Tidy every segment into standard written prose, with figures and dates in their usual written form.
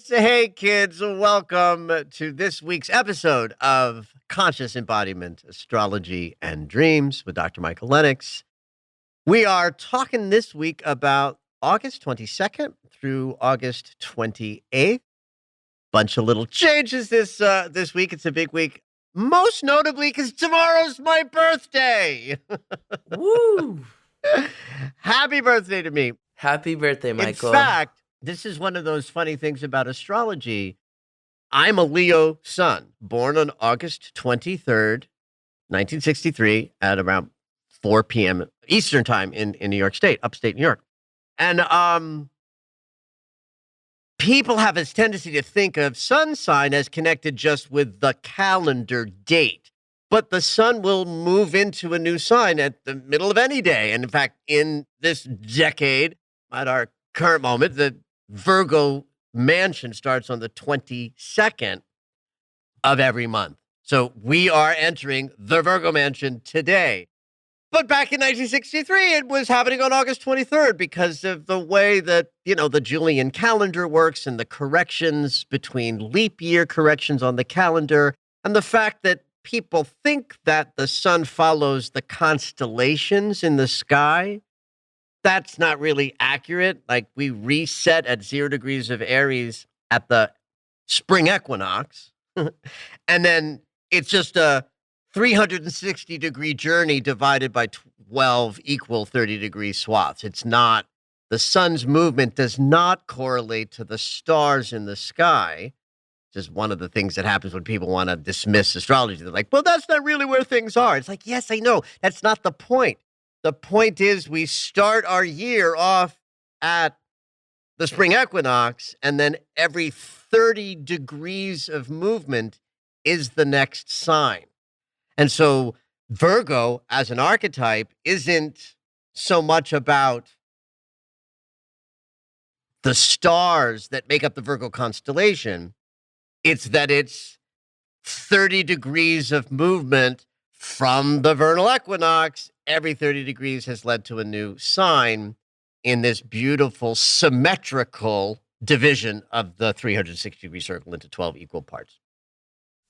Hey kids, welcome to this week's episode of Conscious Embodiment, Astrology, and Dreams with Dr. Michael Lennox. We are talking this week about August 22nd through August 28th. Bunch of little changes this week. It's a big week, most notably because tomorrow's my birthday. Woo! Happy birthday to me. Happy birthday, Michael. In fact, this is one of those funny things about astrology. I'm a Leo sun, born on August 23rd, 1963, at around 4 p.m. Eastern time in New York State, upstate New York. And people have this tendency to think of sun sign as connected just with the calendar date. But the sun will move into a new sign at the middle of any day. And in fact, in this decade, at our current moment, the Virgo mansion starts on the 22nd of every month. So we are entering the Virgo mansion today. But back in 1963, it was happening on August 23rd because of the way that, the Julian calendar works and the corrections between leap year corrections on the calendar and the fact that people think that the sun follows the constellations in the sky. That's not really accurate. Like, we reset at 0 degrees of Aries at the spring equinox. And then it's just a 360-degree journey divided by 12 equal 30-degree swaths. It's not, the sun's movement does not correlate to the stars in the sky. Just one of the things that happens when people want to dismiss astrology. They're like, well, that's not really where things are. It's like, yes, I know. That's not the point. The point is we start our year off at the spring equinox, and then every 30 degrees of movement is the next sign. And so Virgo as an archetype isn't so much about the stars that make up the Virgo constellation. It's that it's 30 degrees of movement from the vernal equinox. Every 30 degrees has led to a new sign in this beautiful symmetrical division of the 360-degree circle into 12 equal parts.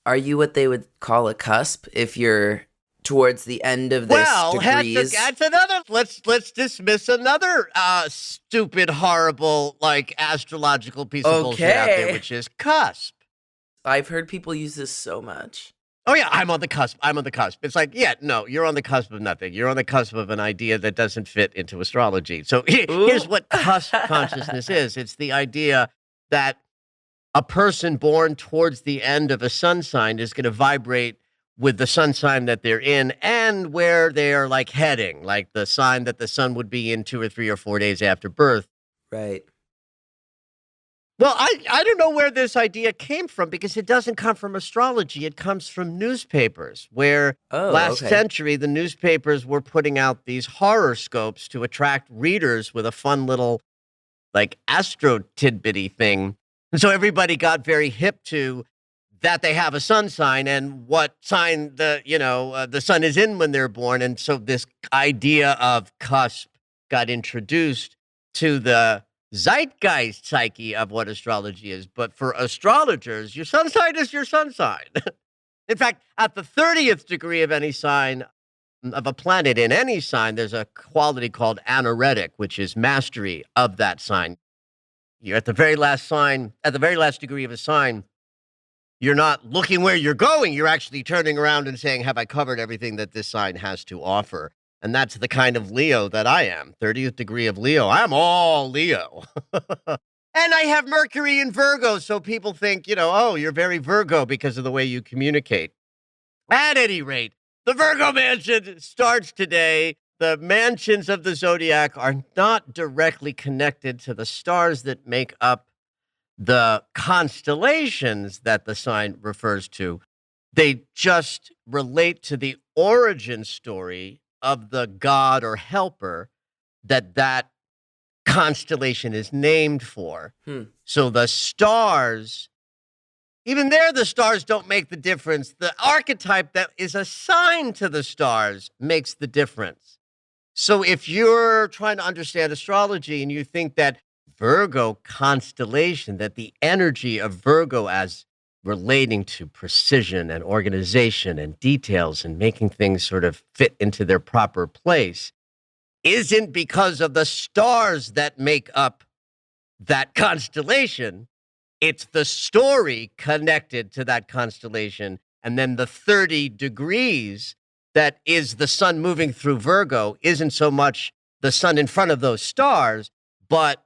Are you what they would call a cusp if you're towards the end of this degrees? That's another. Let's dismiss another stupid, horrible, astrological piece of bullshit out there, which is cusp. I've heard people use this so much. Oh, yeah, I'm on the cusp. It's like, yeah, no, you're on the cusp of nothing. You're on the cusp of an idea that doesn't fit into astrology. So here's what cusp consciousness is. It's the idea that a person born towards the end of a sun sign is going to vibrate with the sun sign that they're in and where they are heading, like the sign that the sun would be in 2 or 3 or 4 days after birth. Right. Well, I don't know where this idea came from because it doesn't come from astrology. It comes from newspapers where last century, the newspapers were putting out these horoscopes to attract readers with a fun little astro tidbitty thing. And so everybody got very hip to that they have a sun sign and what sign the sun is in when they're born. And so this idea of cusp got introduced to the zeitgeist psyche of what astrology is. But for astrologers, your sun sign is your sun sign. In fact, at the 30th degree of any sign of a planet in any sign, there's a quality called anaretic, which is mastery of that sign. You're at the very last degree of a sign, you're not looking where you're going. You're actually turning around and saying, have I covered everything that this sign has to offer? And that's the kind of Leo that I am. 30th degree of Leo. I'm all Leo. And I have Mercury in Virgo. So people think, oh, you're very Virgo because of the way you communicate. At any rate, the Virgo mansion starts today. The mansions of the zodiac are not directly connected to the stars that make up the constellations that the sign refers to. They just relate to the origin story of the god or helper that constellation is named for. So the stars, even there, the stars don't make the difference. The archetype that is assigned to the stars makes the difference. So if you're trying to understand astrology and you think that Virgo constellation, that the energy of Virgo as relating to precision and organization and details and making things sort of fit into their proper place isn't because of the stars that make up that constellation. It's the story connected to that constellation. And then the 30 degrees that is the sun moving through Virgo isn't so much the sun in front of those stars, but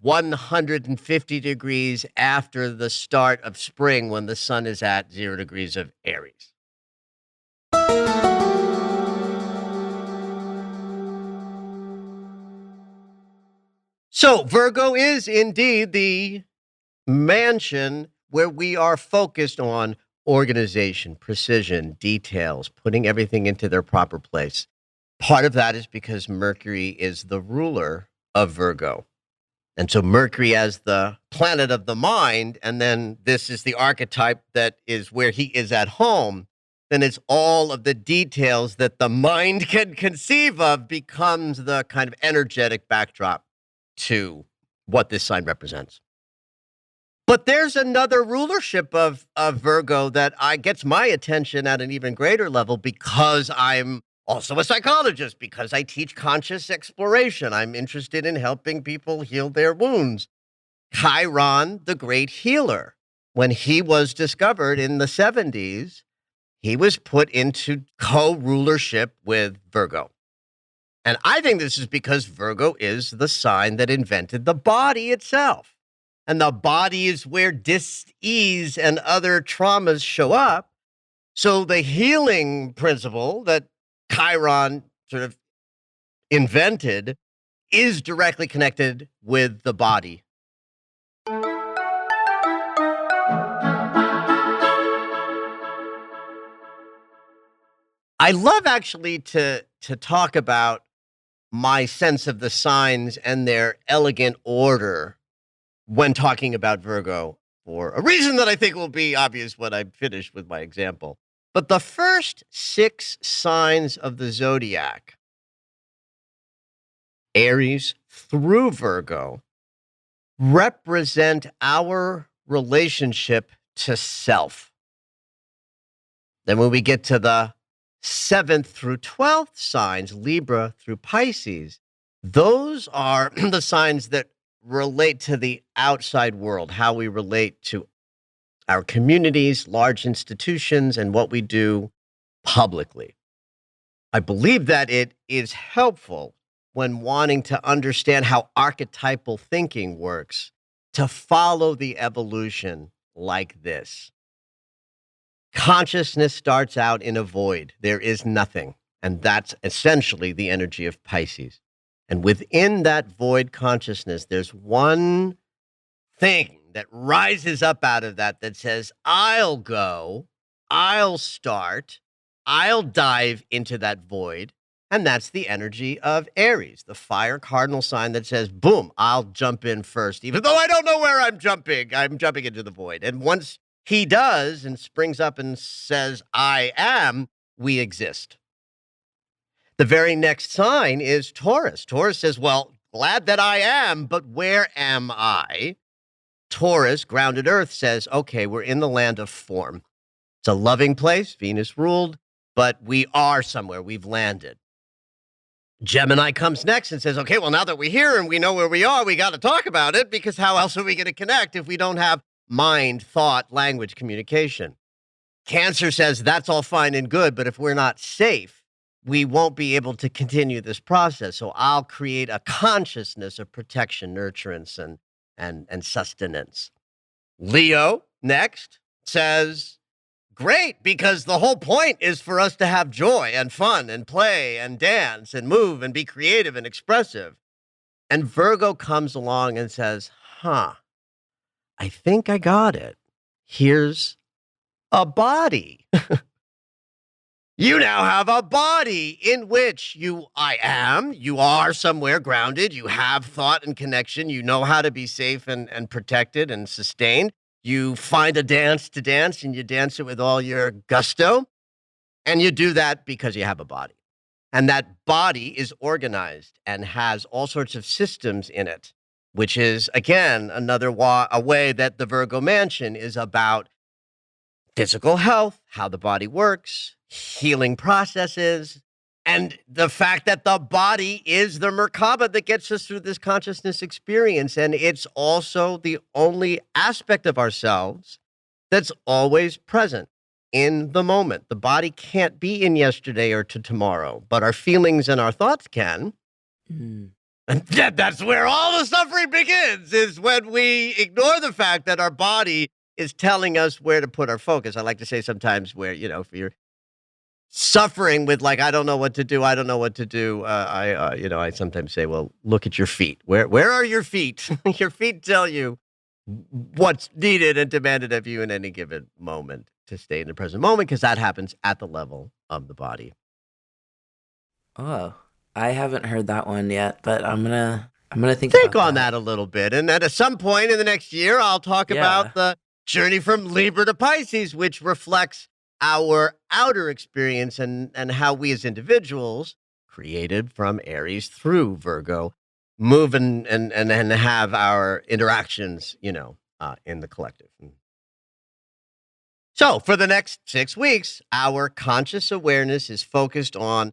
150 degrees after the start of spring when the sun is at 0 degrees of Aries. So Virgo is indeed the mansion where we are focused on organization, precision, details, putting everything into their proper place. Part of that is because Mercury is the ruler of Virgo. And so Mercury as the planet of the mind, and then this is the archetype that is where he is at home, then it's all of the details that the mind can conceive of becomes the kind of energetic backdrop to what this sign represents. But there's another rulership of Virgo that gets my attention at an even greater level because I'm also a psychologist, because I teach conscious exploration. I'm interested in helping people heal their wounds. Chiron, the great healer, when he was discovered in the 70s, he was put into co-rulership with Virgo. And I think this is because Virgo is the sign that invented the body itself. And the body is where dis-ease and other traumas show up. So the healing principle that Chiron sort of invented is directly connected with the body. I love actually to talk about my sense of the signs and their elegant order when talking about Virgo for a reason that I think will be obvious when I'm finished with my example. But the first 6 signs of the zodiac, Aries through Virgo, represent our relationship to self. Then when we get to the 7th through 12th signs, Libra through Pisces, those are the signs that relate to the outside world, how we relate to our communities, large institutions, and what we do publicly. I believe that it is helpful when wanting to understand how archetypal thinking works to follow the evolution like this. Consciousness starts out in a void. There is nothing. And that's essentially the energy of Pisces. And within that void consciousness, there's one thing that rises up out of that that says, I'll go, I'll start, I'll dive into that void. And that's the energy of Aries, the fire cardinal sign that says, boom, I'll jump in first, even though I don't know where I'm jumping into the void. And once he does and springs up and says, I am, we exist. The very next sign is Taurus. Taurus says, well, glad that I am, but where am I? Taurus, grounded earth, says, okay, we're in the land of form. It's a loving place, Venus ruled, but we are somewhere. We've landed. Gemini comes next and says, okay, well, now that we're here and we know where we are, we got to talk about it, because how else are we going to connect if we don't have mind, thought, language, communication? Cancer says that's all fine and good, but if we're not safe, we won't be able to continue this process. So I'll create a consciousness of protection, nurturance, and sustenance. Leo next says, great, because the whole point is for us to have joy and fun and play and dance and move and be creative and expressive. And Virgo comes along and says, I think I got it. Here's a body. You now have a body in which you are somewhere grounded. You have thought and connection. You know how to be safe and protected and sustained. You find a dance to dance and you dance it with all your gusto. And you do that because you have a body. And that body is organized and has all sorts of systems in it, which is, again, a way that the Virgo mansion is about physical health, how the body works, healing processes, and the fact that the body is the Merkaba that gets us through this consciousness experience. And it's also the only aspect of ourselves that's always present in the moment. The body can't be in yesterday or to tomorrow, but our feelings and our thoughts can. Mm. And that's where all the suffering begins, is when we ignore the fact that our body is telling us where to put our focus. I like to say sometimes where, if you're suffering with I don't know what to do, I sometimes say, well, look at your feet. Where are your feet? Your feet tell you what's needed and demanded of you in any given moment to stay in the present moment, because that happens at the level of the body. Oh, I haven't heard that one yet, but I'm gonna think on that a little bit, and at some point in the next year, I'll talk about the journey from Libra to Pisces, which reflects our outer experience and how we as individuals, created from Aries through Virgo, move and have our interactions, in the collective. So for the next 6 weeks, our conscious awareness is focused on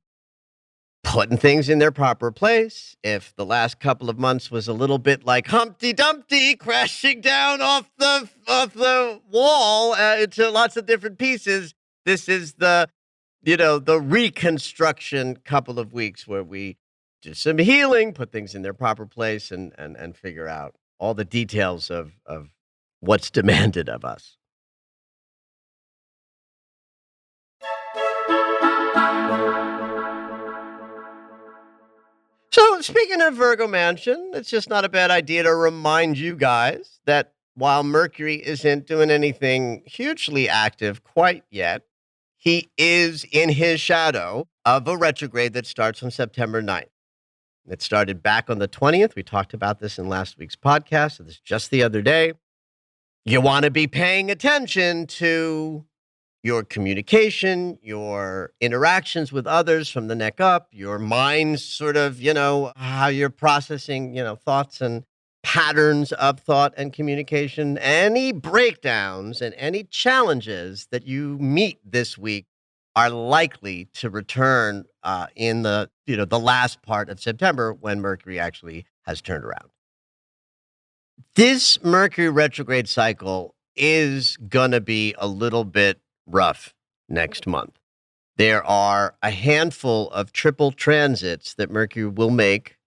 putting things in their proper place. If the last couple of months was a little bit like Humpty Dumpty crashing down off the wall into lots of different pieces, this is the reconstruction couple of weeks where we do some healing, put things in their proper place, and figure out all the details of what's demanded of us. So, speaking of Virgo Mansion, it's just not a bad idea to remind you guys that while Mercury isn't doing anything hugely active quite yet, he is in his shadow of a retrograde that starts on September 9th. It started back on the 20th. We talked about this in last week's podcast. So this is just the other day. You want to be paying attention to your communication, your interactions with others from the neck up, your mind's sort of, how you're processing, thoughts and patterns of thought and communication. Any breakdowns and any challenges that you meet this week are likely to return in the last part of September, when Mercury actually has turned around. This Mercury retrograde cycle is going to be a little bit rough next month. There are a handful of triple transits that Mercury will make,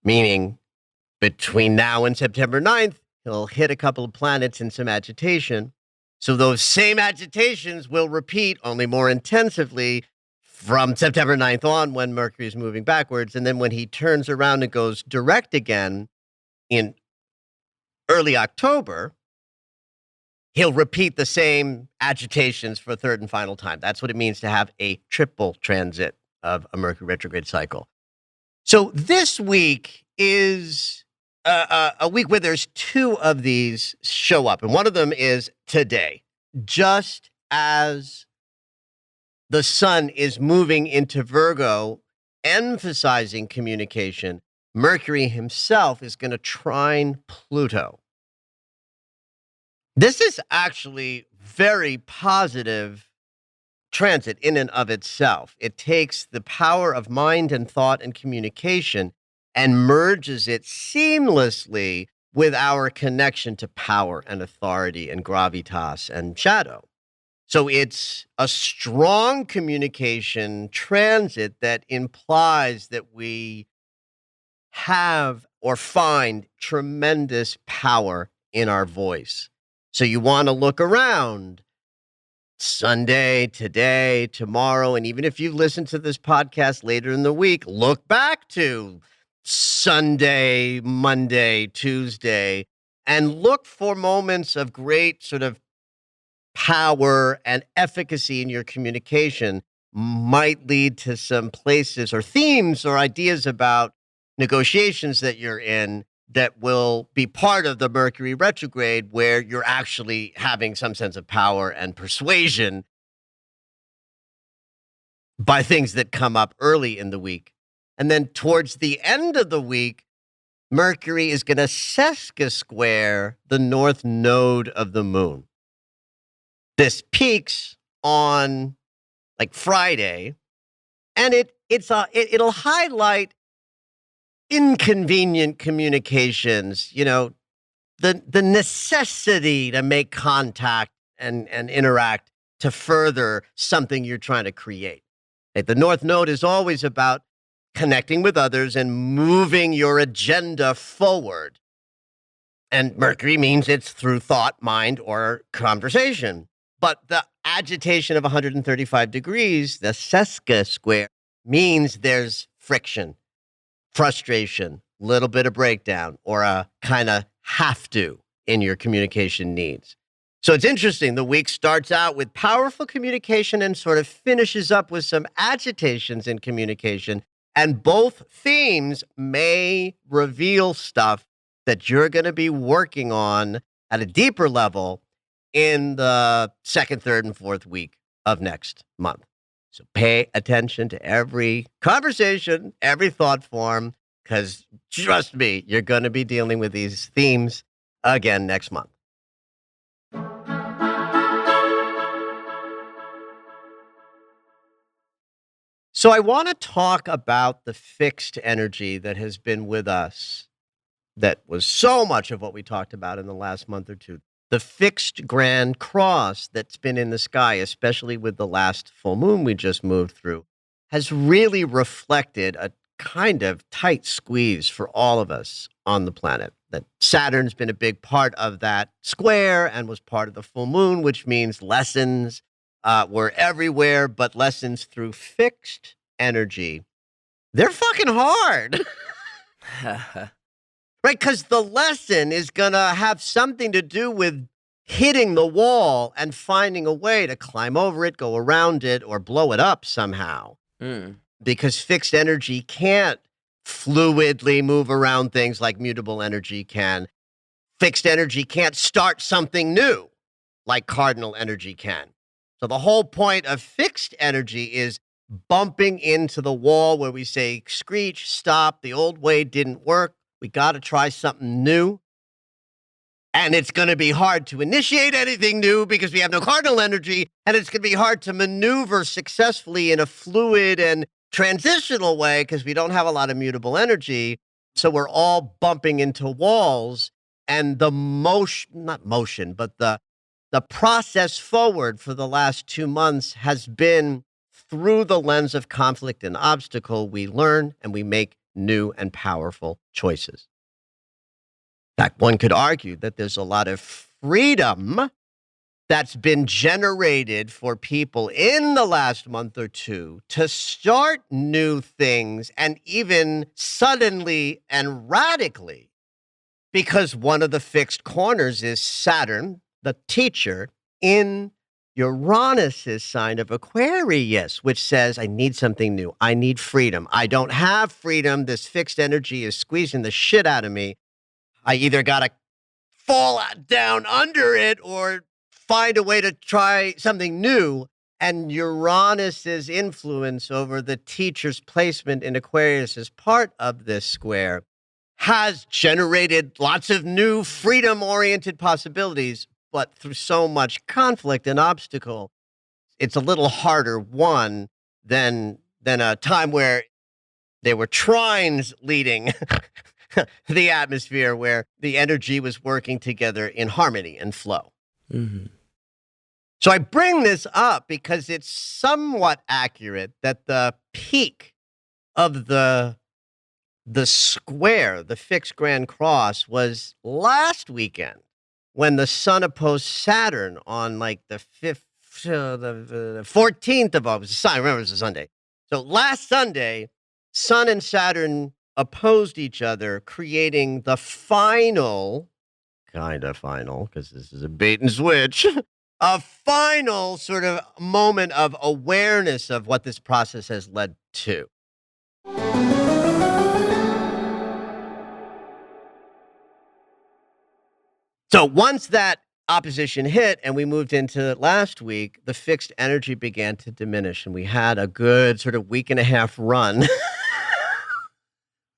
meaning between now and September 9th, he'll hit a couple of planets in some agitation. So those same agitations will repeat, only more intensively, from September 9th on, when Mercury is moving backwards. And then when he turns around and goes direct again in early October, he'll repeat the same agitations for a third and final time. That's what it means to have a triple transit of a Mercury retrograde cycle. So this week is a week where there's two of these show up. And one of them is today. Just as the sun is moving into Virgo, emphasizing communication, Mercury himself is going to trine Pluto. This is actually very positive transit in and of itself. It takes the power of mind and thought and communication and merges it seamlessly with our connection to power and authority and gravitas and shadow. So it's a strong communication transit that implies that we have or find tremendous power in our voice. So you want to look around Sunday, today, tomorrow, and even if you listen to this podcast later in the week, look back to Sunday, Monday, Tuesday, and look for moments of great sort of power and efficacy in your communication might lead to some places or themes or ideas about negotiations that you're in that will be part of the Mercury retrograde, where you're actually having some sense of power and persuasion by things that come up early in the week. And then towards the end of the week, Mercury is going to sesca square the north node of the moon. This peaks on like Friday, and it'll highlight inconvenient communications, the necessity to make contact and interact to further something you're trying to create. The North Node is always about connecting with others and moving your agenda forward. And Mercury means it's through thought, mind, or conversation. But the agitation of 135 degrees, the sesca square, means there's friction, frustration, little bit of breakdown, or a kind of have to in your communication needs. So it's interesting. The week starts out with powerful communication and sort of finishes up with some agitations in communication. And both themes may reveal stuff that you're going to be working on at a deeper level in the second, third, and fourth week of next month. So pay attention to every conversation, every thought form, because trust me, you're going to be dealing with these themes again next month. So I want to talk about the fixed energy that has been with us, that was so much of what we talked about in the last month or two. The fixed grand cross that's been in the sky, especially with the last full moon we just moved through, has really reflected a kind of tight squeeze for all of us on the planet. That Saturn's been a big part of that square and was part of the full moon, which means lessons were everywhere, but lessons through fixed energy. They're fucking hard. Right, because the lesson is going to have something to do with hitting the wall and finding a way to climb over it, go around it, or blow it up somehow. Because fixed energy can't fluidly move around things like mutable energy can. Fixed energy can't start something new like cardinal energy can. So the whole point of fixed energy is bumping into the wall where we say, screech, stop, the old way didn't work. We got to try something new. And it's going to be hard to initiate anything new because we have no cardinal energy. And it's going to be hard to maneuver successfully in a fluid and transitional way because we don't have a lot of mutable energy. So we're all bumping into walls. And the the process forward for the last 2 months has been through the lens of conflict and obstacle. We learn and we make new and powerful choices. In fact, one could argue that there's a lot of freedom that's been generated for people in the last month or two to start new things, and even suddenly and radically, because one of the fixed corners is Saturn, the teacher, in Uranus's sign of Aquarius, which says, I need something new. I need freedom. I don't have freedom. This fixed energy is squeezing the shit out of me. I either got to fall down under it or find a way to try something new. And Uranus's influence over the teacher's placement in Aquarius as part of this square has generated lots of new freedom-oriented possibilities. But through so much conflict and obstacle, it's a little harder won than a time where there were trines leading the atmosphere, where the energy was working together in harmony and flow. Mm-hmm. So I bring this up because it's somewhat accurate that the peak of the square, the fixed grand cross, was last weekend, when the sun opposed Saturn on like the the 14th of August. I remember it was a Sunday. So last Sunday, Sun and Saturn opposed each other, creating the final, kind of final, because this is a bait and switch, a final sort of moment of awareness of what this process has led to. So once that opposition hit and we moved into last week, the fixed energy began to diminish, and we had a good sort of week and a half run.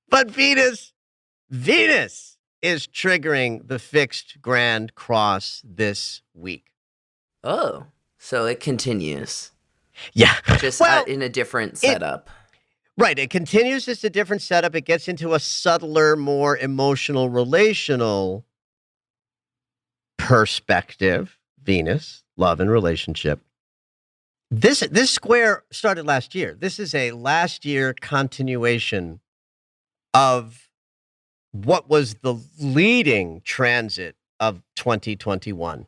But Venus is triggering the fixed grand cross this week. Oh, so it continues. Yeah. Just in a different setup. Right. It continues. It's a different setup. It gets into a subtler, more emotional, relational perspective. Venus, love and relationship. This square started last year. This is a last year continuation of what was the leading transit of 2021.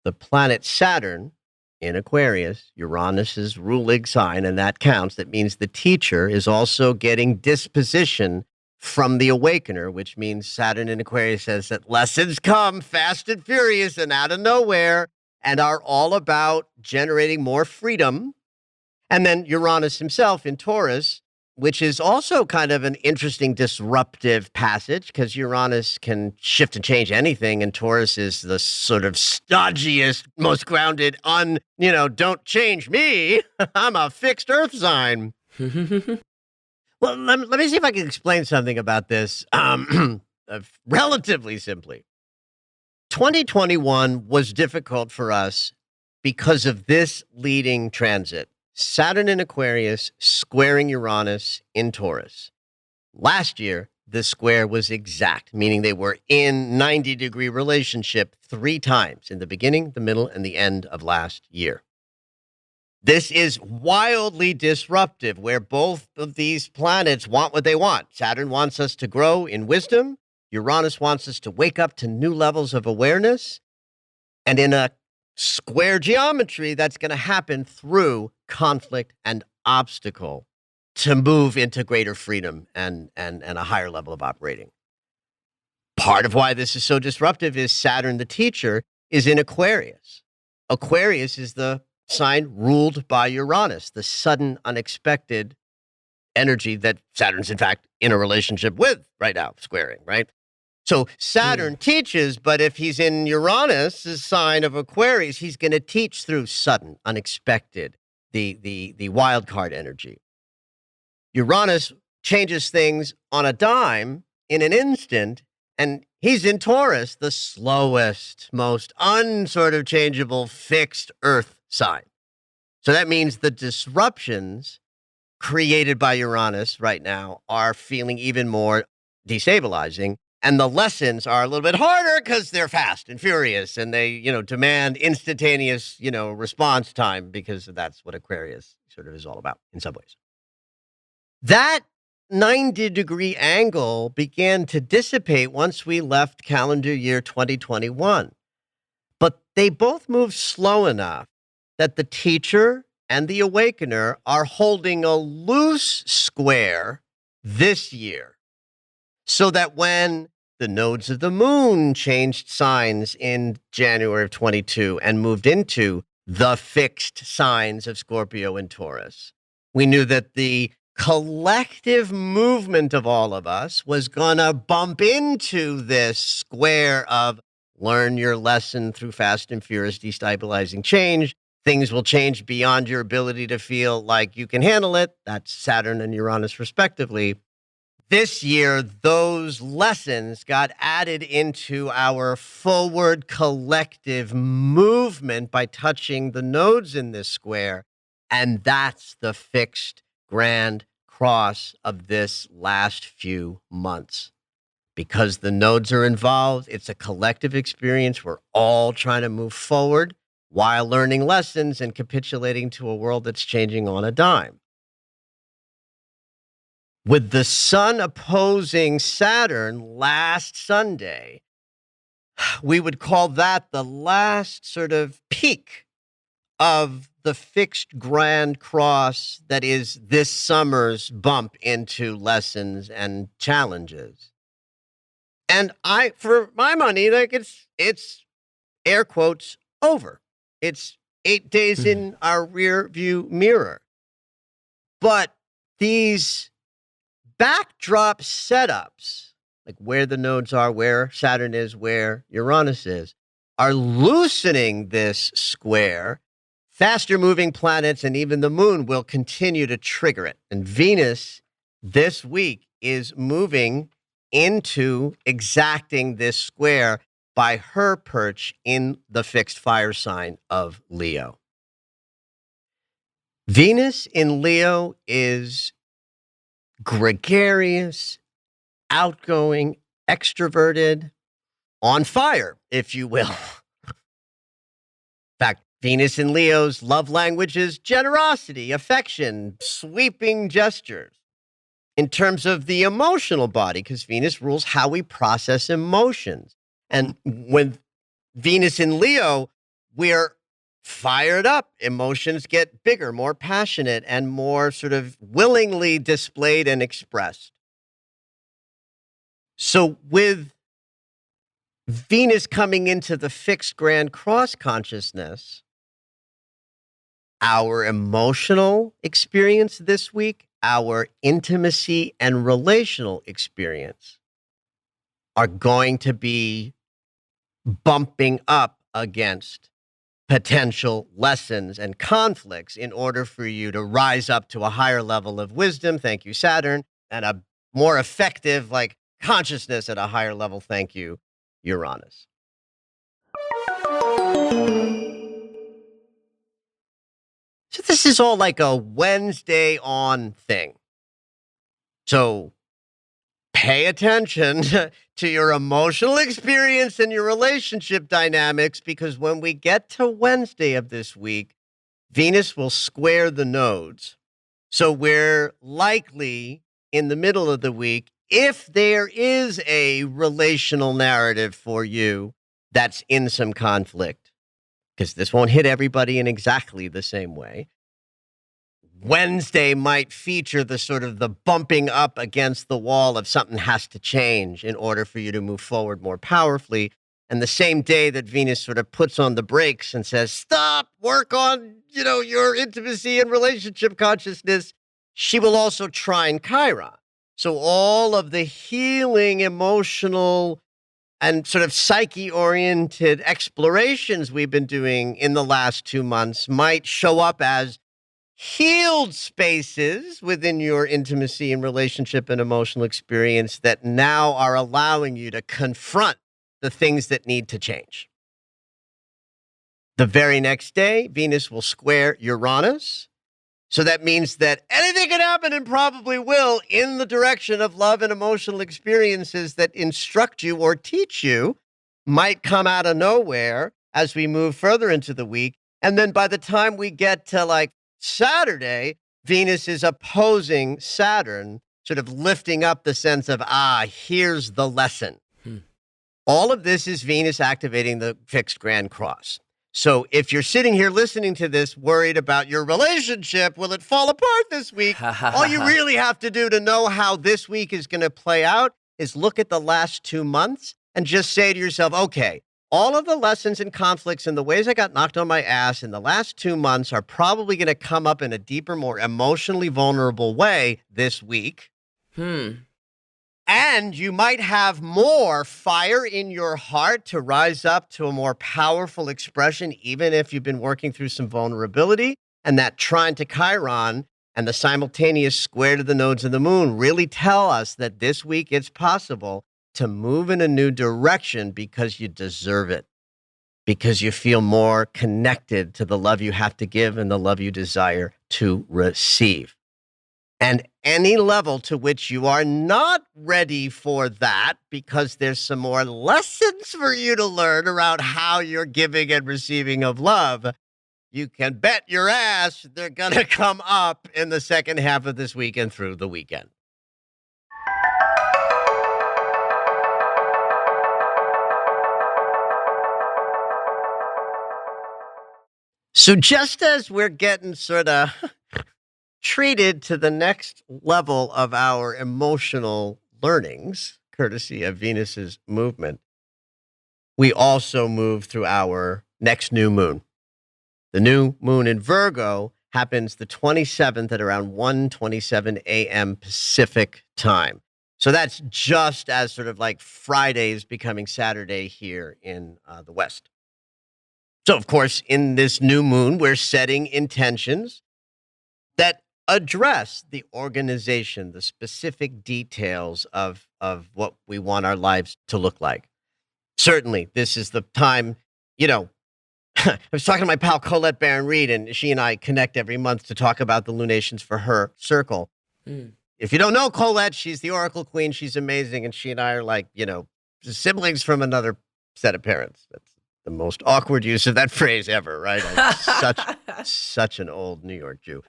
The planet Saturn in Aquarius, Uranus's ruling sign, and that counts. That means the teacher is also getting disposition from the awakener, which means Saturn in Aquarius says that lessons come fast and furious and out of nowhere and are all about generating more freedom. And then Uranus himself in Taurus, which is also kind of an interesting disruptive passage because Uranus can shift and change anything, and Taurus is the sort of stodgiest, most grounded, don't change me. I'm a fixed earth sign. Well, let me see if I can explain something about this relatively simply. 2021 was difficult for us because of this leading transit. Saturn in Aquarius squaring Uranus in Taurus. Last year, the square was exact, meaning they were in 90-degree relationship 3 times in the beginning, the middle, and the end of last year. This is wildly disruptive, where both of these planets want what they want. Saturn wants us to grow in wisdom. Uranus wants us to wake up to new levels of awareness. And in a square geometry, that's going to happen through conflict and obstacle to move into greater freedom and a higher level of operating. Part of why this is so disruptive is Saturn, the teacher, is in Aquarius. Aquarius is the sign ruled by Uranus, the sudden, unexpected energy that Saturn's, in fact, in a relationship with right now, squaring, right? So Saturn teaches, but if he's in Uranus, the sign of Aquarius, he's going to teach through sudden, unexpected, the wild card energy. Uranus changes things on a dime in an instant, and he's in Taurus, the slowest, most unsort of changeable, fixed earth sign. So that means the disruptions created by Uranus right now are feeling even more destabilizing. And the lessons are a little bit harder because they're fast and furious and they, demand instantaneous, response time because that's what Aquarius sort of is all about in some ways. That 90-degree angle began to dissipate once we left calendar year 2021. But they both move slow enough that the teacher and the awakener are holding a loose square this year. So that when the nodes of the moon changed signs in January of 22 and moved into the fixed signs of Scorpio and Taurus, we knew that the collective movement of all of us was going to bump into this square of learn your lesson through fast and furious destabilizing change. Things will change beyond your ability to feel like you can handle it. That's Saturn and Uranus respectively. This year, those lessons got added into our forward collective movement by touching the nodes in this square. And that's the fixed grand cross of this last few months. Because the nodes are involved, it's a collective experience. We're all trying to move forward while learning lessons and capitulating to a world that's changing on a dime. With the sun opposing Saturn last Sunday, we would call that the last sort of peak of the fixed grand cross that is this summer's bump into lessons and challenges. And for my money, like it's air quotes over. It's 8 days in our rear view mirror. But these backdrop setups, like where the nodes are, where Saturn is, where Uranus is, are loosening this square. Faster moving planets and even the moon will continue to trigger it. And Venus this week is moving into exacting this square by her perch in the fixed fire sign of Leo. Venus in Leo is gregarious, outgoing, extroverted, on fire, if you will. In fact, Venus in Leo's love language is generosity, affection, sweeping gestures. In terms of the emotional body, because Venus rules how we process emotions. And when Venus in Leo, we're fired up. Emotions get bigger, more passionate, and more sort of willingly displayed and expressed. So with Venus coming into the fixed grand cross consciousness, our emotional experience this week, our intimacy and relational experience are going to be bumping up against potential lessons and conflicts in order for you to rise up to a higher level of wisdom, thank you, Saturn, and a more effective, like, consciousness at a higher level, thank you, Uranus. So this is all like a Wednesday on thing. So pay attention to your emotional experience and your relationship dynamics, because when we get to Wednesday of this week, Venus will square the nodes. So we're likely in the middle of the week, if there is a relational narrative for you that's in some conflict, because this won't hit everybody in exactly the same way. Wednesday might feature the sort of the bumping up against the wall of something has to change in order for you to move forward more powerfully. And the same day that Venus sort of puts on the brakes and says, stop, work on, your intimacy and relationship consciousness, she will also trine Chiron. So all of the healing, emotional, and sort of psyche-oriented explorations we've been doing in the last 2 months might show up as healed spaces within your intimacy and relationship and emotional experience that now are allowing you to confront the things that need to change. The very next day, Venus will square Uranus. So that means that anything can happen and probably will in the direction of love and emotional experiences that instruct you or teach you might come out of nowhere as we move further into the week. And then by the time we get to like Saturday, Venus is opposing Saturn, sort of lifting up the sense of, here's the lesson. All of this is Venus activating the fixed grand cross. So if you're sitting here listening to this worried about your relationship, will it fall apart this week? All you really have to do to know how this week is going to play out is look at the last 2 months and just say to yourself, okay, all of the lessons and conflicts and the ways I got knocked on my ass in the last 2 months are probably going to come up in a deeper, more emotionally vulnerable way this week. And you might have more fire in your heart to rise up to a more powerful expression, even if you've been working through some vulnerability. And that trine to Chiron and the simultaneous square to the nodes of the moon really tell us that this week it's possible to move in a new direction because you deserve it, because you feel more connected to the love you have to give and the love you desire to receive. And any level to which you are not ready for that, because there's some more lessons for you to learn around how you're giving and receiving of love, you can bet your ass they're going to come up in the second half of this week and through the weekend. So just as we're getting sort of treated to the next level of our emotional learnings, courtesy of Venus's movement, we also move through our next new moon. The new moon in Virgo happens the 27th at around 1:27 a.m. Pacific time. So that's just as sort of like Friday's becoming Saturday here in the West. So, of course, in this new moon, we're setting intentions that address the organization, the specific details of what we want our lives to look like. Certainly, this is the time, I was talking to my pal Colette Barron-Reed, and she and I connect every month to talk about the lunations for her circle. Mm. If you don't know Colette, she's the Oracle Queen. She's amazing, and she and I are like, siblings from another set of parents. That's the most awkward use of that phrase ever, right? I'm such an old New York Jew.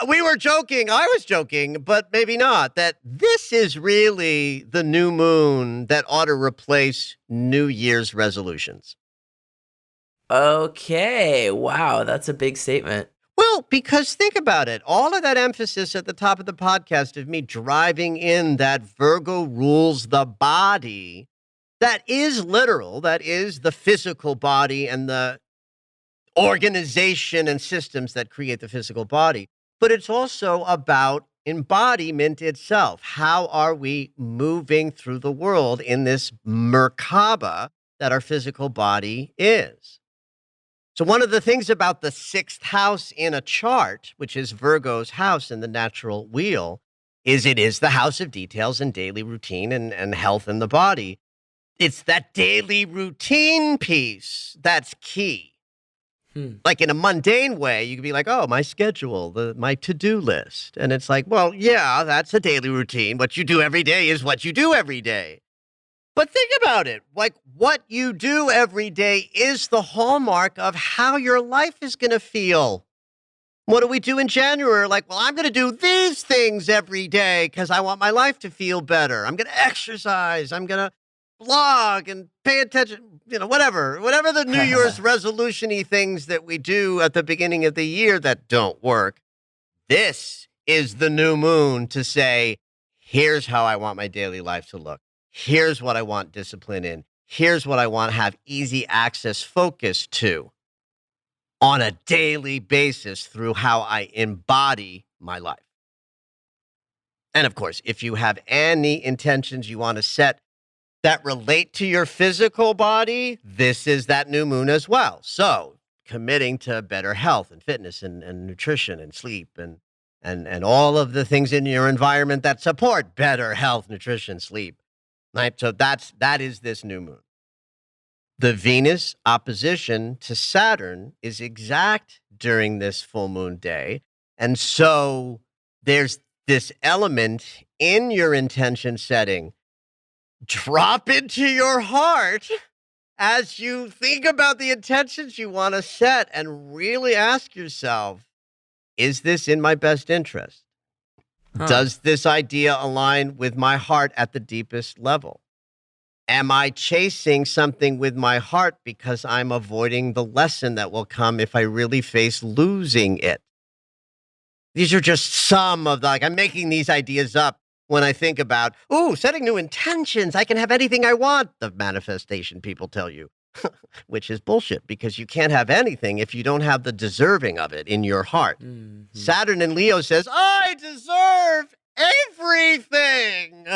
We were joking. I was joking, but maybe not. That this is really the new moon that ought to replace New Year's resolutions. Okay. Wow. That's a big statement. Well, because think about it. All of that emphasis at the top of the podcast of me driving in that Virgo rules the body, that is literal. That is the physical body and the organization and systems that create the physical body. But it's also about embodiment itself. How are we moving through the world in this Merkaba that our physical body is? So one of the things about the sixth house in a chart, which is Virgo's house in the natural wheel, is it is the house of details and daily routine and health in the body. It's that daily routine piece that's key. Like in a mundane way, you could be like, oh, my schedule, my to-do list. And it's like, well, yeah, that's a daily routine. What you do every day is what you do every day. But think about it. Like what you do every day is the hallmark of how your life is going to feel. What do we do in January? Like, well, I'm going to do these things every day because I want my life to feel better. I'm going to exercise. I'm going to blog and pay attention, whatever the New Year's resolution-y things that we do at the beginning of the year that don't work. This is the new moon to say, here's how I want my daily life to look. Here's what I want discipline in. Here's what I want to have easy access focus to on a daily basis through how I embody my life. And of course, if you have any intentions you want to set that relate to your physical body, this is that new moon as well. So committing to better health and fitness and nutrition and sleep and all of the things in your environment that support better health, nutrition, sleep. Right? So that is this new moon. The Venus opposition to Saturn is exact during this full moon day. And so there's this element in your intention setting. Drop into your heart as you think about the intentions you want to set and really ask yourself, is this in my best interest? Does this idea align with my heart at the deepest level? Am I chasing something with my heart because I'm avoiding the lesson that will come if I really face losing it? These are just some of I'm making these ideas up. When I think about, setting new intentions, I can have anything I want, the manifestation people tell you, which is bullshit because you can't have anything if you don't have the deserving of it in your heart. Mm-hmm. Saturn in Leo says, I deserve everything.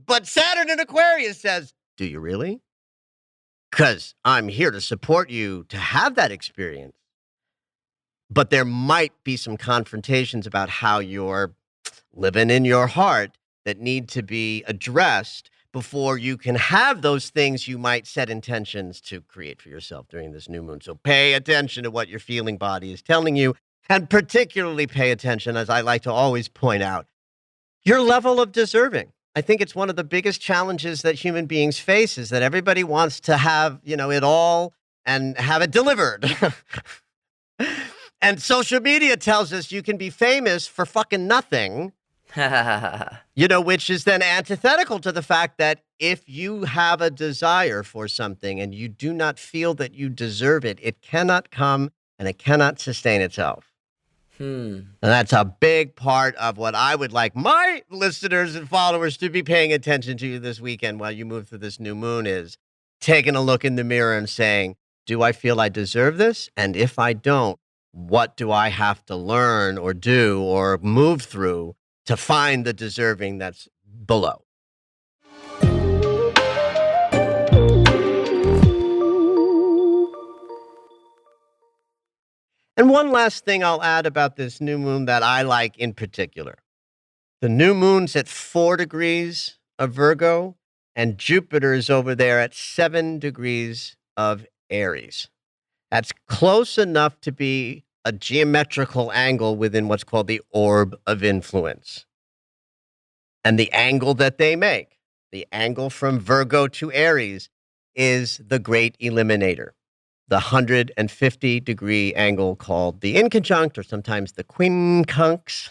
But Saturn in Aquarius says, do you really? Because I'm here to support you to have that experience. But there might be some confrontations about how you're living in your heart that need to be addressed before you can have those things you might set intentions to create for yourself during this new moon. So pay attention to what your feeling body is telling you, and particularly pay attention, as I like to always point out, your level of deserving. I think it's one of the biggest challenges that human beings face is that everybody wants to have, it all and have it delivered. And social media tells us you can be famous for fucking nothing. Which is then antithetical to the fact that if you have a desire for something and you do not feel that you deserve it, it cannot come and it cannot sustain itself. And that's a big part of what I would like my listeners and followers to be paying attention to this weekend while you move through this new moon is taking a look in the mirror and saying, do I feel I deserve this? And if I don't, what do I have to learn or do or move through to find the deserving that's below? And one last thing I'll add about this new moon that I like in particular. The new moon's at 4 degrees of Virgo, and Jupiter is over there at 7 degrees of Aries. That's close enough to be a geometrical angle within what's called the orb of influence. And the angle that they make, the angle from Virgo to Aries, is the great eliminator. The 150-degree angle called the inconjunct, or sometimes the quincunx.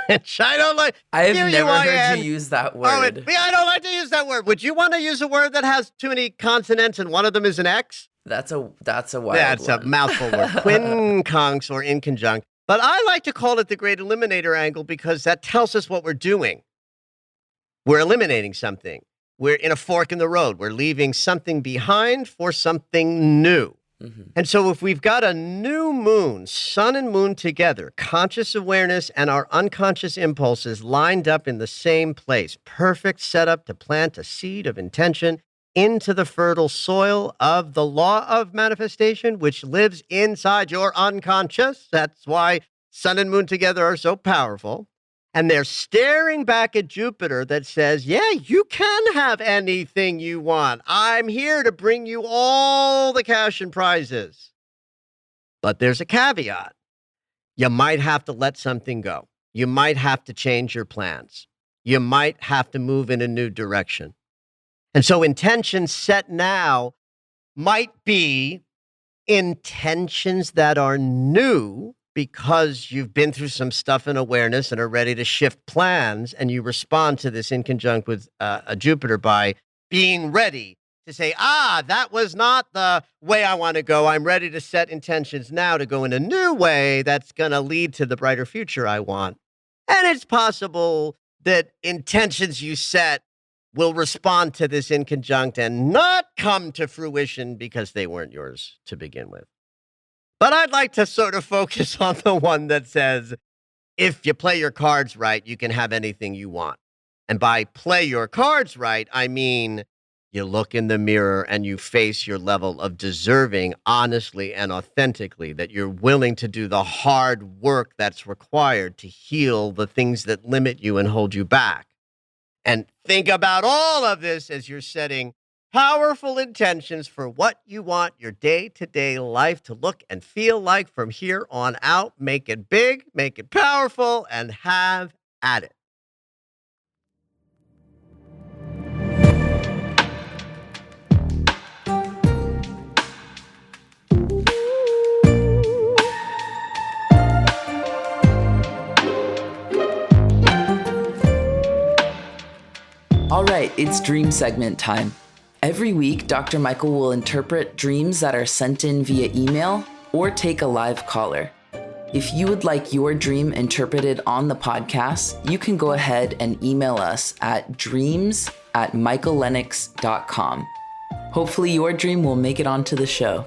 Which I don't like. I have never heard you use that word. I don't like to use that word. Would you want to use a word that has too many consonants and one of them is an X? That's a wild That's one. A mouthful word. Quincunx or inconjunct. But I like to call it the great eliminator angle because that tells us what we're doing. We're eliminating something. We're in a fork in the road. We're leaving something behind for something new. And so if we've got a new moon, sun and moon together, conscious awareness and our unconscious impulses lined up in the same place, perfect setup to plant a seed of intention into the fertile soil of the law of manifestation, which lives inside your unconscious. That's why sun and moon together are so powerful. And they're staring back at Jupiter that says, yeah, you can have anything you want. I'm here to bring you all the cash and prizes. But there's a caveat. You might have to let something go. You might have to change your plans. You might have to move in a new direction. And so intentions set now might be intentions that are new, because you've been through some stuff in awareness and are ready to shift plans, and you respond to this in conjunct with a Jupiter by being ready to say, that was not the way I want to go. I'm ready to set intentions now to go in a new way that's going to lead to the brighter future I want. And it's possible that intentions you set will respond to this in conjunct and not come to fruition because they weren't yours to begin with. But I'd like to sort of focus on the one that says, if you play your cards right, you can have anything you want. And by play your cards right, I mean you look in the mirror and you face your level of deserving honestly and authentically, that you're willing to do the hard work that's required to heal the things that limit you and hold you back. And think about all of this as you're setting powerful intentions for what you want your day-to-day life to look and feel like from here on out. Make it big, make it powerful, and have at it. All right, it's dream segment time. Every week, Dr. Michael will interpret dreams that are sent in via email or take a live caller. If you would like your dream interpreted on the podcast, you can go ahead and email us at dreams@michaellennox.com. Hopefully your dream will make it onto the show.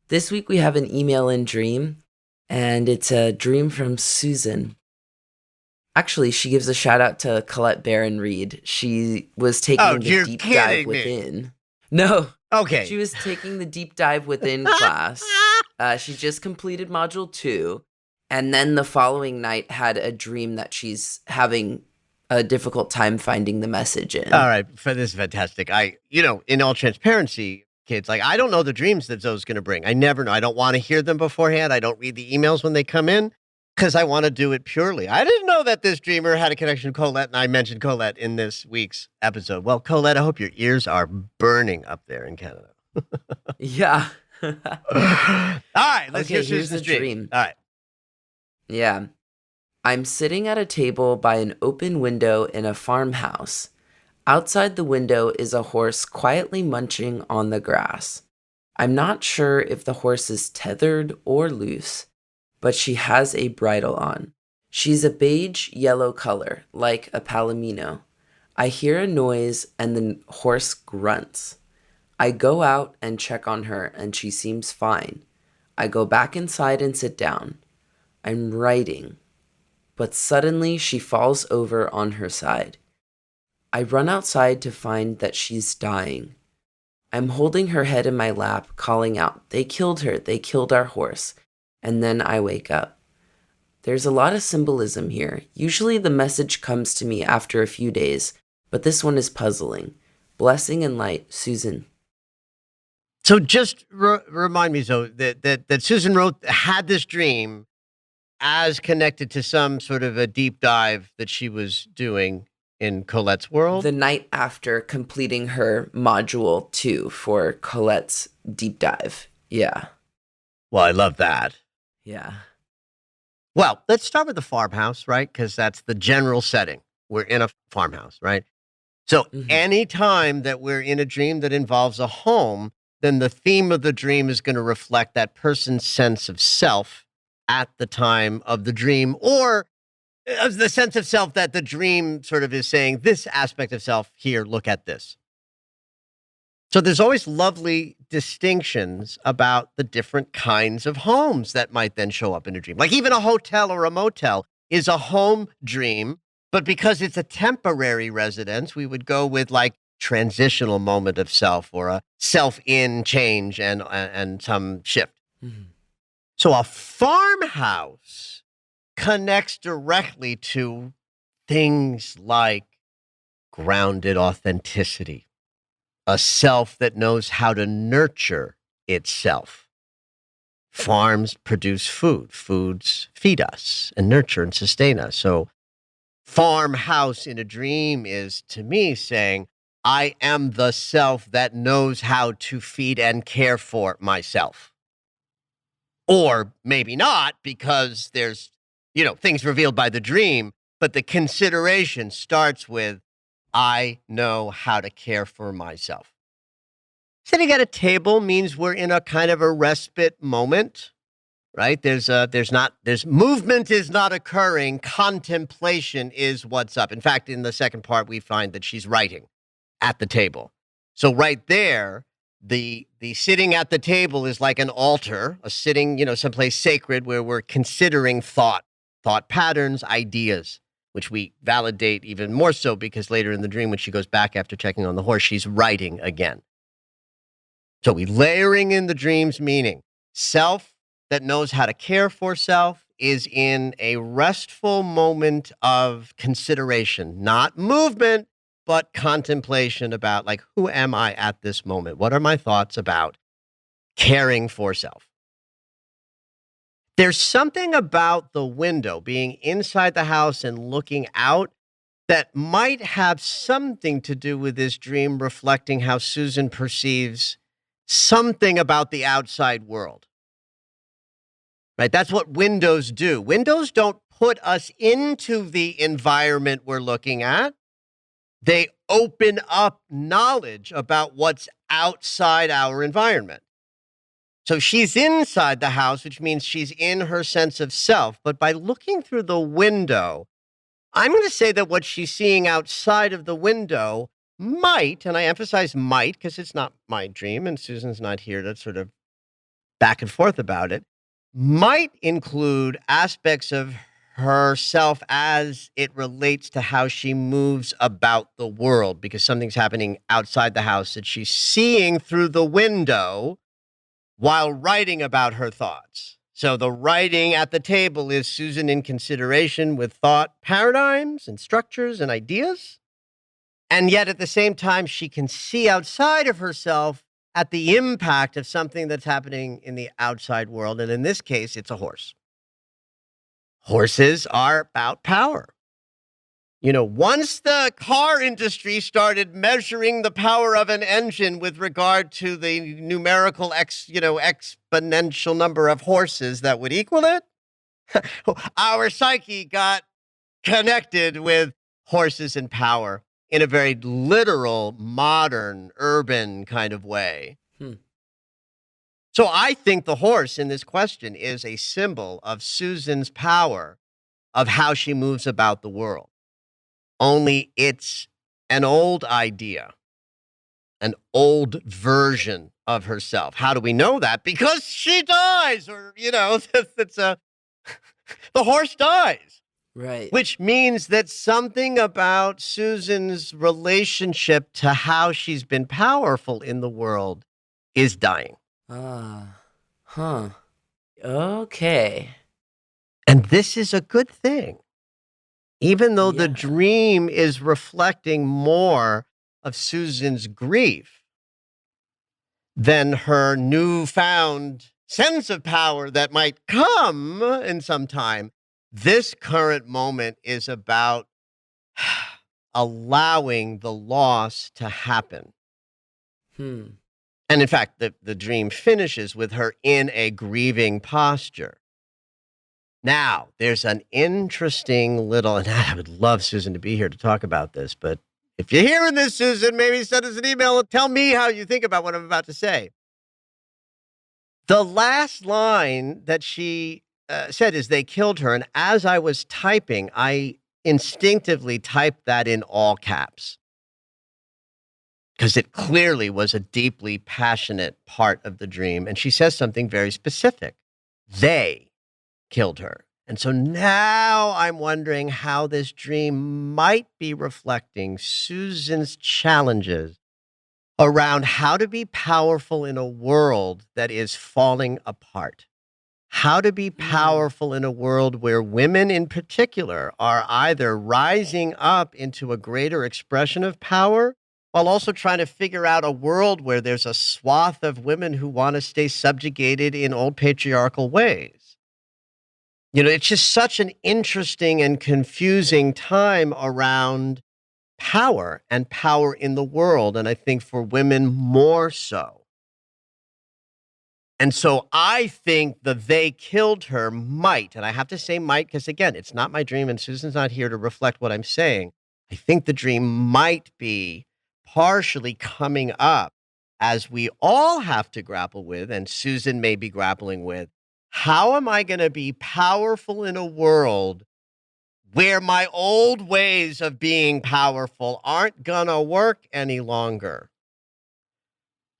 This week we have an email-in dream, and it's a dream from Susan. Actually, she gives a shout out to Colette Barron Reed. She was taking the deep dive within. No. Okay. She was taking the deep dive within class. She just completed module 2, and then the following night had a dream that she's having a difficult time finding the message in. All right. This is fantastic. In all transparency, kids, I don't know the dreams that Zoe's going to bring. I never know. I don't want to hear them beforehand. I don't read the emails when they come in. Because I want to do it purely. I didn't know that this dreamer had a connection to Colette, and I mentioned Colette in this week's episode. Well, Colette, I hope your ears are burning up there in Canada. Yeah. All right, let's Okay, hear here's Susan's the dream. dream. All right. Yeah. I'm sitting at a table by an open window in a farmhouse. Outside the window is a horse quietly munching on the grass. I'm not sure if the horse is tethered or loose, but she has a bridle on. She's a beige yellow color, like a palomino. I hear a noise and the horse grunts. I go out and check on her and she seems fine. I go back inside and sit down. I'm writing, but suddenly she falls over on her side. I run outside to find that she's dying. I'm holding her head in my lap, calling out, "They killed her, they killed our horse." And then I wake up. There's a lot of symbolism here. Usually the message comes to me after a few days, but this one is puzzling. Blessing and light, Susan. So just remind me, Zoe, that Susan had this dream as connected to some sort of a deep dive that she was doing in Colette's world? The night after completing her module 2 for Colette's deep dive. Yeah. Well, I love that. Yeah. Well, let's start with the farmhouse, right? Because that's the general setting. We're in a farmhouse, right? So anytime that we're in a dream that involves a home, then the theme of the dream is going to reflect that person's sense of self at the time of the dream, or the sense of self that the dream sort of is saying, this aspect of self here, look at this. So there's always lovely distinctions about the different kinds of homes that might then show up in a dream. Like even a hotel or a motel is a home dream, but because it's a temporary residence, we would go with like transitional moment of self or a self in change and some shift. Mm-hmm. So a farmhouse connects directly to things like grounded authenticity, a self that knows how to nurture itself. Farms produce food. Foods feed us and nurture and sustain us. So farmhouse in a dream is, to me, saying, I am the self that knows how to feed and care for myself. Or maybe not, because there's, things revealed by the dream, but the consideration starts with, I know how to care for myself. Sitting at a table means we're in a kind of a respite moment, right? There's movement is not occurring. Contemplation is what's up. In fact, in the second part, we find that she's writing at the table. So right there, the sitting at the table is like an altar, a sitting, someplace sacred where we're considering thought patterns, ideas, which we validate even more so because later in the dream, when she goes back after checking on the horse, she's writing again. So we layering in the dream's meaning. Self that knows how to care for self is in a restful moment of consideration, not movement, but contemplation about like, who am I at this moment? What are my thoughts about caring for self? There's something about the window being inside the house and looking out that might have something to do with this dream reflecting how Susan perceives something about the outside world. Right? That's what windows do. Windows don't put us into the environment we're looking at. They open up knowledge about what's outside our environment. So she's inside the house, which means she's in her sense of self. But by looking through the window, I'm going to say that what she's seeing outside of the window might, and I emphasize might because it's not my dream and Susan's not here to sort of back and forth about it, might include aspects of herself as it relates to how she moves about the world, because something's happening outside the house that she's seeing through the window while writing about her thoughts. So the writing at the table is Susan in consideration with thought paradigms and structures and ideas. And yet at the same time, she can see outside of herself at the impact of something that's happening in the outside world. And in this case, it's a horse. Horses are about power. Once the car industry started measuring the power of an engine with regard to the numerical exponential number of horses that would equal it, our psyche got connected with horses and power in a very literal, modern, urban kind of way. So I think the horse in this question is a symbol of Susan's power, of how she moves about the world. Only it's an old idea, an old version of herself. How do we know that? Because she dies, or, the horse dies. Right. Which means that something about Susan's relationship to how she's been powerful in the world is dying. Okay. And this is a good thing. Even though the dream is reflecting more of Susan's grief than her newfound sense of power that might come in some time, this current moment is about allowing the loss to happen. And in fact, the dream finishes with her in a grieving posture. Now, there's an interesting little, and I would love Susan to be here to talk about this, but if you're hearing this, Susan, maybe send us an email and tell me how you think about what I'm about to say. The last line that she said is they killed her, and as I was typing, I instinctively typed that in all caps because it clearly was a deeply passionate part of the dream, and she says something very specific. They killed her. And so now I'm wondering how this dream might be reflecting Susan's challenges around how to be powerful in a world that is falling apart. How to be powerful in a world where women in particular are either rising up into a greater expression of power while also trying to figure out a world where there's a swath of women who want to stay subjugated in old patriarchal ways. It's just such an interesting and confusing time around power and power in the world, and I think for women more so. And so I think that they killed her might, and I have to say might because, again, it's not my dream and Susan's not here to reflect what I'm saying. I think the dream might be partially coming up as we all have to grapple with, and Susan may be grappling with, how am I going to be powerful in a world where my old ways of being powerful aren't going to work any longer?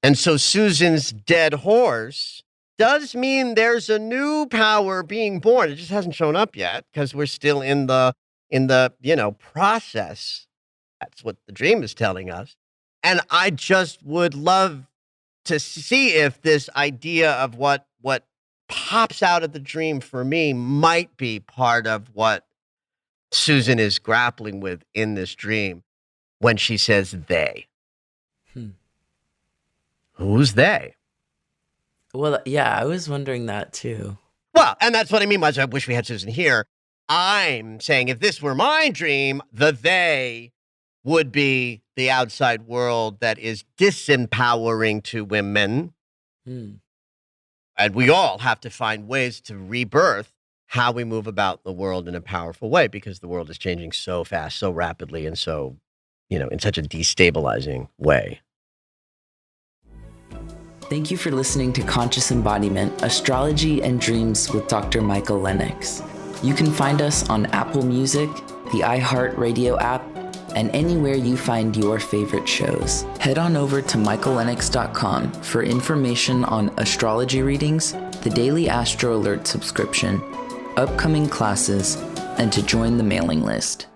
And so Susan's dead horse does mean there's a new power being born. It just hasn't shown up yet because we're still in the process. That's what the dream is telling us. And I just would love to see if this idea of what pops out of the dream for me might be part of what Susan is grappling with in this dream when she says they. Who's they? Well, yeah, I was wondering that too. Well, and that's what I mean by I wish we had Susan here. I'm saying if this were my dream, the they would be the outside world that is disempowering to women. And we all have to find ways to rebirth how we move about the world in a powerful way because the world is changing so fast, so rapidly, and so, in such a destabilizing way. Thank you for listening to Conscious Embodiment, Astrology and Dreams with Dr. Michael Lennox. You can find us on Apple Music, the iHeartRadio app, and anywhere you find your favorite shows. Head on over to michaellennox.com for information on astrology readings, the Daily Astro Alert subscription, upcoming classes, and to join the mailing list.